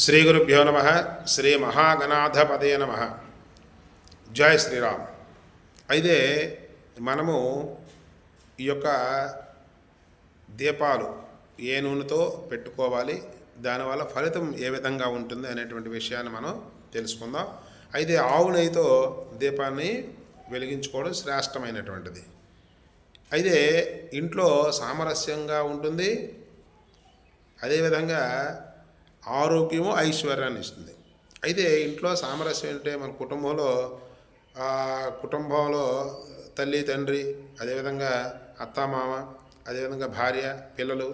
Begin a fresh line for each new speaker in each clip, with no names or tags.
శ్రీ గురుభ్యో నమ. శ్రీ మహాగణాధపదే నమ. జై శ్రీరామ్. అయితే మనము ఈ యొక్క దీపాలు ఏ నూనెతో పెట్టుకోవాలి, దానివల్ల ఫలితం ఏ విధంగా ఉంటుంది అనేటువంటి విషయాన్ని మనం తెలుసుకుందాం. అయితే ఆవు నెయ్యితో దీపాన్ని వెలిగించుకోవడం శ్రేష్టమైనటువంటిది. అయితే ఇంట్లో సామరస్యంగా ఉంటుంది, అదేవిధంగా ఆరోగ్యము ఐశ్వర్యాన్ని ఇస్తుంది. అయితే ఇంట్లో సామరస్యం అంటే మన కుటుంబంలో తల్లి తండ్రి, అదేవిధంగా అత్తామామ, అదేవిధంగా భార్య పిల్లలు,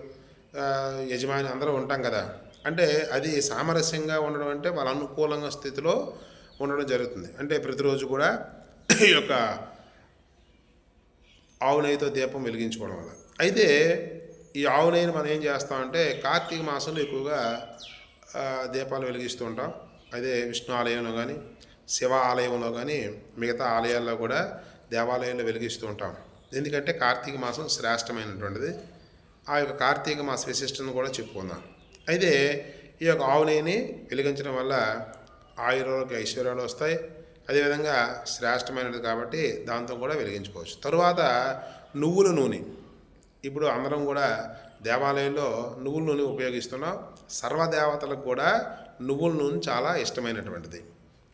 యజమాని అందరూ ఉంటాం కదా. అంటే అది సామరస్యంగా ఉండడం అంటే వాళ్ళ అనుకూలంగా స్థితిలో ఉండడం జరుగుతుంది. అంటే ప్రతిరోజు కూడా ఈ యొక్క ఆవు నెయ్యితో దీపం వెలిగించుకోవడం వల్ల. అయితే ఈ ఆవు నెయ్యిని మనం ఏం చేస్తామంటే కార్తీక మాసంలో ఎక్కువగా దీపాలు వెలిగిస్తూ ఉంటాం. అదే విష్ణు ఆలయంలో కానీ, శివ ఆలయంలో కానీ, మిగతా ఆలయాల్లో కూడా దేవాలయాల్లో వెలిగిస్తూ ఉంటాం. ఎందుకంటే కార్తీక మాసం శ్రేష్టమైనటువంటిది. ఆ యొక్క కార్తీక మాస విశిష్టను కూడా చెప్పుకుందాం. అయితే ఈ యొక్క ఆవు నెయ్యిని వెలిగించడం వల్ల ఆయురోగ్య ఐశ్వర్యాలు వస్తాయి. అదేవిధంగా శ్రేష్టమైనది కాబట్టి దాంతో కూడా వెలిగించుకోవచ్చు. తరువాత నువ్వుల నూనె. ఇప్పుడు అందరం కూడా దేవాలయంలో నువ్వుల నూనె ఉపయోగిస్తున్నాం. సర్వదేవతలకు కూడా నువ్వుల నూనె చాలా ఇష్టమైనటువంటిది,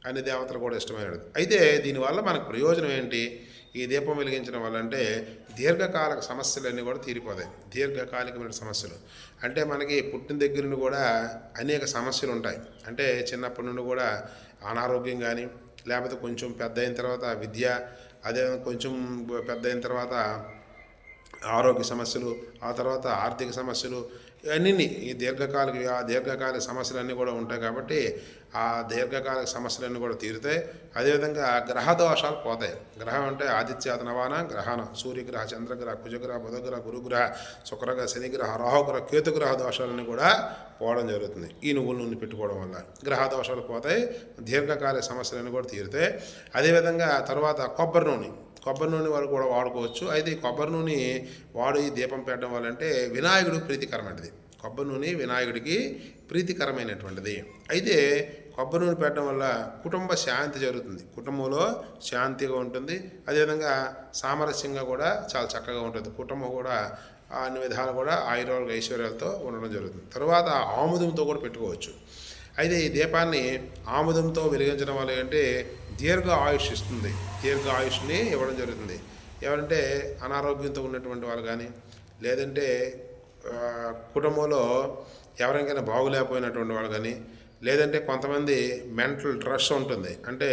అన్ని దేవతలు కూడా ఇష్టమైనది. అయితే దీనివల్ల మనకు ప్రయోజనం ఏంటి? ఈ దీపం వెలిగించడం వల్ల అంటే దీర్ఘకాలిక సమస్యలన్నీ కూడా తీరిపోతాయి. దీర్ఘకాలికమైన సమస్యలు అంటే మనకి పుట్టిన దగ్గర నుండి కూడా అనేక సమస్యలు ఉంటాయి. అంటే చిన్నప్పటి నుండి కూడా అనారోగ్యం కానీ, లేకపోతే కొంచెం పెద్ద అయిన తర్వాత విద్య, అదే కొంచెం పెద్ద అయిన తర్వాత ఆరోగ్య సమస్యలు, ఆ తర్వాత ఆర్థిక సమస్యలు, అన్నీ ఈ దీర్ఘకాలిక సమస్యలన్నీ కూడా ఉంటాయి. కాబట్టి ఆ దీర్ఘకాలిక సమస్యలన్నీ కూడా తీరుతాయి. అదేవిధంగా గ్రహ దోషాలు పోతాయి. గ్రహం అంటే ఆదిత్యాత నవాన గ్రహణ, సూర్యగ్రహ, చంద్రగ్రహ, కుజగ్రహ, బుధగ్రహ, గురుగ్రహ, శుక్రగ్రహ, శనిగ్రహ, రాహుగ్రహ, కేతుగ్రహ దోషాలన్నీ కూడా పోవడం జరుగుతుంది ఈ నువ్వుల నూనె పెట్టుకోవడం వల్ల. గ్రహ దోషాలు పోతాయి, దీర్ఘకాలిక సమస్యలన్నీ కూడా తీరుతాయి. అదేవిధంగా తర్వాత కొబ్బరి నూనె వారు కూడా వాడుకోవచ్చు. అయితే ఈ కొబ్బరి నూనె ఈ దీపం పెట్టడం వల్ల అంటే వినాయకుడికి ప్రీతికరమైనది. కొబ్బరి నూనె వినాయకుడికి ప్రీతికరమైనటువంటిది. అయితే కొబ్బరి నూనె పెట్టడం వల్ల కుటుంబ శాంతి జరుగుతుంది, కుటుంబంలో శాంతిగా ఉంటుంది. అదేవిధంగా సామరస్యంగా కూడా చాలా చక్కగా ఉంటుంది. కుటుంబం కూడా అన్ని విధాలు కూడా ఆయుర్వేద ఐశ్వర్యాలతో ఉండడం జరుగుతుంది. తర్వాత ఆముదంతో కూడా పెట్టుకోవచ్చు. అయితే ఈ దీపాన్ని ఆముదంతో వెలిగించడం వల్ల అంటే దీర్ఘ ఆయుష్ ఇస్తుంది, దీర్ఘ ఆయుష్ని ఇవ్వడం జరుగుతుంది. ఎవరంటే అనారోగ్యంతో ఉన్నటువంటి వాళ్ళు కానీ, లేదంటే కుటుంబంలో ఎవరికైనా బాగులేకపోయినటువంటి వాళ్ళు కానీ, లేదంటే కొంతమంది మెంటల్ స్ట్రెస్ ఉంటుంది. అంటే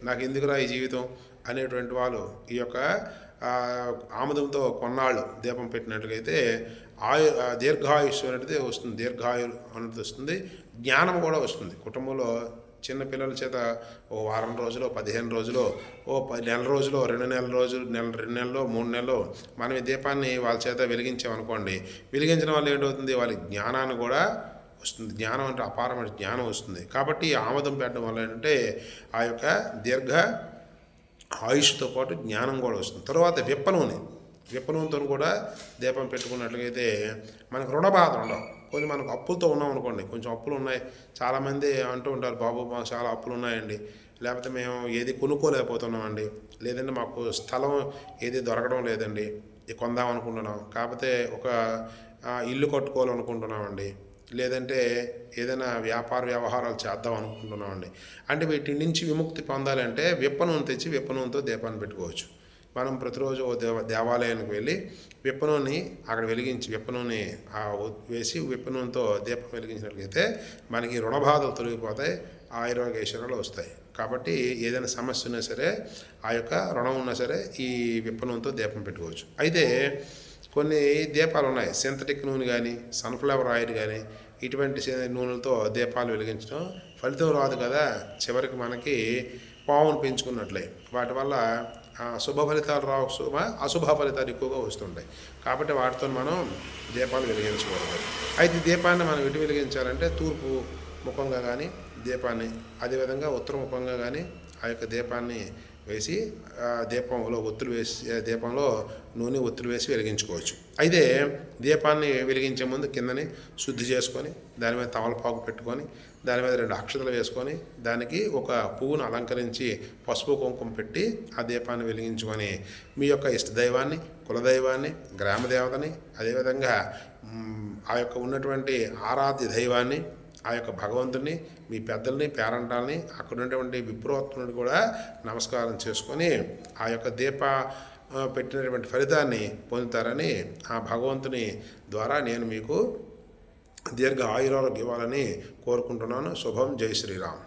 నాకు ఎందుకురా ఈ జీవితం అనేటువంటి వాళ్ళు ఈ యొక్క ఆముదంతో కొన్నాళ్ళు దీపం పెట్టినట్లయితే దీర్ఘాయుష్ అనేది వస్తుంది, దీర్ఘాయు అనేది వస్తుంది, జ్ఞానం కూడా వస్తుంది. కుటుంబంలో చిన్న పిల్లల చేత ఓ వారం రోజులు, 15 రోజులు, ఓ 10 నెల రోజులు, 2 నెలల రోజులు, 2 నెలలు, 3 నెలలు మనం ఈ దీపాన్ని వాళ్ళ చేత వెలిగించామనుకోండి, వెలిగించడం వల్ల ఏంటవుతుంది? వాళ్ళ జ్ఞానాన్ని కూడా వస్తుంది. జ్ఞానం అంటే అపారమైన జ్ఞానం వస్తుంది. కాబట్టి ఆముదం పెట్టడం వల్ల ఏంటంటే ఆ యొక్క దీర్ఘ ఆయుష్తో పాటు జ్ఞానం కూడా వస్తుంది. తర్వాత విప్ప నూనెతో కూడా దీపం పెట్టుకున్నట్లయితే మనకు రుణ బాధ ఉండవు. కొంచెం మనకు అప్పులతో ఉన్నాం అనుకోండి, కొంచెం అప్పులు ఉన్నాయి, చాలామంది అంటూ ఉంటారు, బాబు మాకు చాలా అప్పులు ఉన్నాయండి, లేకపోతే మేము ఏది కొనుక్కోలేకపోతున్నామండి, లేదంటే మాకు స్థలం ఏది దొరకడం లేదండి, కొందాం అనుకుంటున్నాం, కాకపోతే ఒక ఇల్లు కట్టుకోవాలనుకుంటున్నామండి, లేదంటే ఏదైనా వ్యవహారాలు చేద్దాం అనుకుంటున్నామండి. అంటే వీటి నుంచి విముక్తి పొందాలంటే విప్ప నూనె తెచ్చి విప్ప నూనెతో దీపాన్ని పెట్టుకోవచ్చు. మనం ప్రతిరోజు దేవాలయానికి వెళ్ళి విప్ప నూనె అక్కడ వెలిగించి విప్ప నూనె వేసి విప్ప నూనెతో దీపం వెలిగించినట్లయితే మనకి రుణబాధలు తొలగిపోతాయి, ఆయుర్వేద ఐశ్వర్యాలు వస్తాయి. కాబట్టి ఏదైనా సమస్య ఉన్నా సరే, ఆ యొక్క రుణం ఉన్నా సరే ఈ విప్ప నూనెతో దీపం పెట్టుకోవచ్చు. అయితే కొన్ని దీపాలు ఉన్నాయి, సింథటిక్ నూనె కానీ, సన్ఫ్లవర్ ఆయిల్ కానీ, ఇటువంటి నూనెలతో దీపాలు వెలిగించడం ఫలితం రాదు కదా. చివరికి మనకి పావును పెంచుకున్నట్లే, వాటి వల్ల శుభ ఫలితాలు రావు, అశుభ ఫలితాలు ఎక్కువగా వస్తుంటాయి. కాబట్టి వాటితో మనం దీపాలు వెలిగించకూడదు. అయితే దీపాన్ని మనం ఎటు వెలిగించాలంటే తూర్పు ముఖంగా కానీ దీపాన్ని, అదేవిధంగా ఉత్తర ముఖంగా కానీ ఆ యొక్క దీపాన్ని వేసి దీపంలో ఒత్తులు వేసి దీపంలో నూనె ఒత్తులు వేసి వెలిగించుకోవచ్చు. అయితే దీపాన్ని వెలిగించే ముందు కిందని శుద్ధి చేసుకొని దాని మీద తమలపాకు పెట్టుకొని దాని మీద 2 అక్షతలు వేసుకొని దానికి ఒక పువ్వును అలంకరించి పసుపు కుంకుమ పెట్టి ఆ దీపాన్ని వెలిగించుకొని మీ యొక్క ఇష్టదైవాన్ని, కులదైవాన్ని, గ్రామదేవతని, అదేవిధంగా ఆ యొక్క ఉన్నటువంటి ఆరాధ్య దైవాన్ని, ఆ యొక్క భగవంతుని, మీ పెద్దల్ని, పేరంటాలని, అక్కడ ఉన్నటువంటి విప్రోత్తుని కూడా నమస్కారం చేసుకొని ఆ యొక్క పెట్టినటువంటి ఫలితాన్ని పొందుతారని ఆ భగవంతుని ద్వారా నేను మీకు దీర్ఘ ఆయురాలు ఇవ్వాలని కోరుకుంటున్నాను. శుభం. జై శ్రీరామ్.